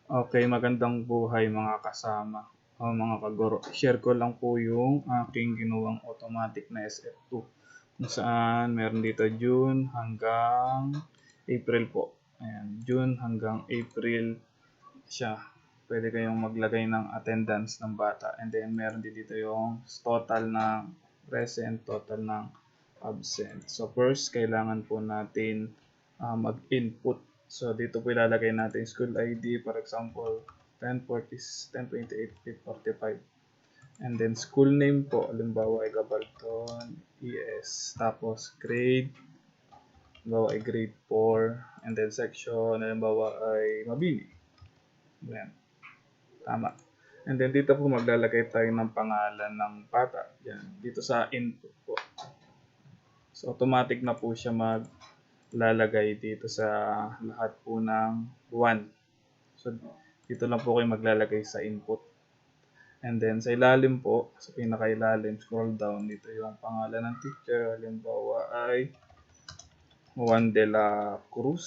Okay, magandang buhay mga kasama o mga kaguro. Share ko lang po yung aking ginawang automatic na SF2 kung saan meron dito June hanggang April po. Ayan, June hanggang April siya. Pwede kayong maglagay ng attendance ng bata, and then meron din dito yung total ng present, total ng absent. So first, kailangan po natin mag-input. So dito po ilalagay natin school ID, for example 1040, 1028, 45. And then school name po, halimbawa ay Gabaldon ES, tapos grade, halimbawa ay grade 4, and then section, halimbawa ay Mabini. Ayan, tama. And then dito po maglalagay tayo ng pangalan ng bata. Yan, dito sa input po. So automatic na po siya maglalagay dito sa lahat po ng 1. So dito lang po kayo maglalagay sa input. And then sa ilalim po, sa pinakailalim, scroll down, dito yung pangalan ng teacher. Halimbawa ay Juan de la Cruz.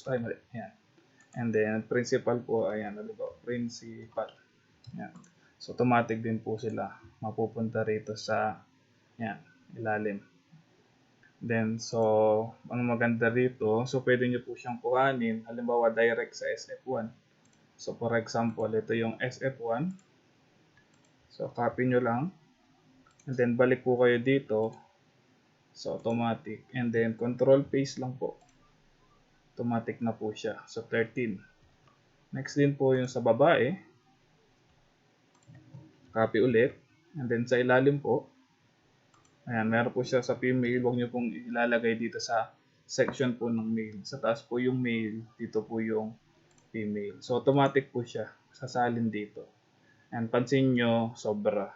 Ay, mali. Yan. And then principal po, ayan, halimbawa, principal. Yan. So automatic din po sila mapupunta rito sa yan, ilalim. Then, so, ano maganda rito, so pwede nyo po siyang kuhanin, halimbawa direct sa SF1. So, for example, ito yung SF1. So, copy nyo lang. And then, balik po kayo dito. So, automatic. And then, control paste lang po. Automatic na po siya. So, 13. Next din po yung sa babae. Copy ulit. And then, sa ilalim po, ayan, meron po siya sa female. Huwag nyo pong ilalagay dito sa section po ng male. Sa taas po yung male, dito po yung female. So, automatic po siya. Sasalin dito. And pansin nyo, sobra.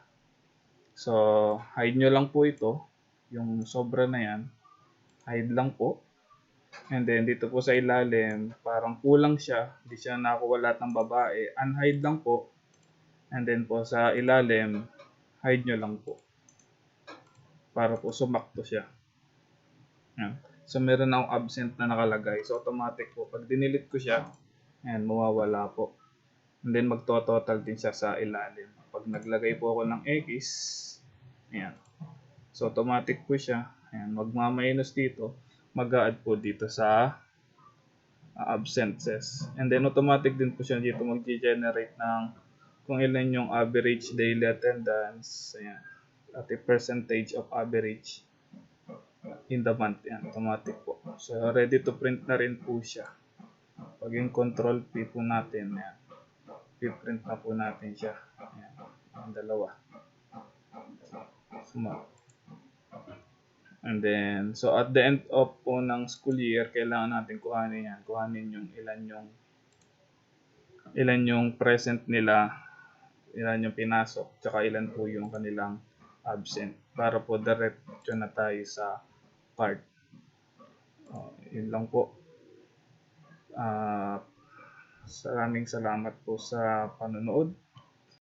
So, hide nyo lang po ito. Yung sobra na yan. Hide lang po. And then, dito po sa ilalim, parang kulang siya. Hindi siya nakakuha lahat ng babae. Unhide lang po. And then po sa ilalim, hide nyo lang po. Para po sumakto siya. Yan. So, meron akong absent na nakalagay. So, automatic po. Pag dinilit ko siya, ayan, mawawala po. And then, magto-total din siya sa ilalim. Pag naglagay po ako ng X, ayan. So, automatic po siya. Ayan, magma-minus dito. Mag-a-add po dito sa absences. And then, automatic din po siya dito mag-generate ng kung ilan yung average daily attendance. Ayan. At a percentage of average in the month. Yan, automatic po. So, ready to print na rin po siya. Pag yung control P po natin, yan. I-print na po natin siya. Yan, ang dalawa. And then, so at the end of po ng school year, kailangan natin kuhanin yan. Kuhanin yung ilan yung present nila, ilan yung pinasok, tsaka ilan po yung kanilang absent. Para po diretso na tayo sa part. Yun lang po. Maraming salamat po sa panonood.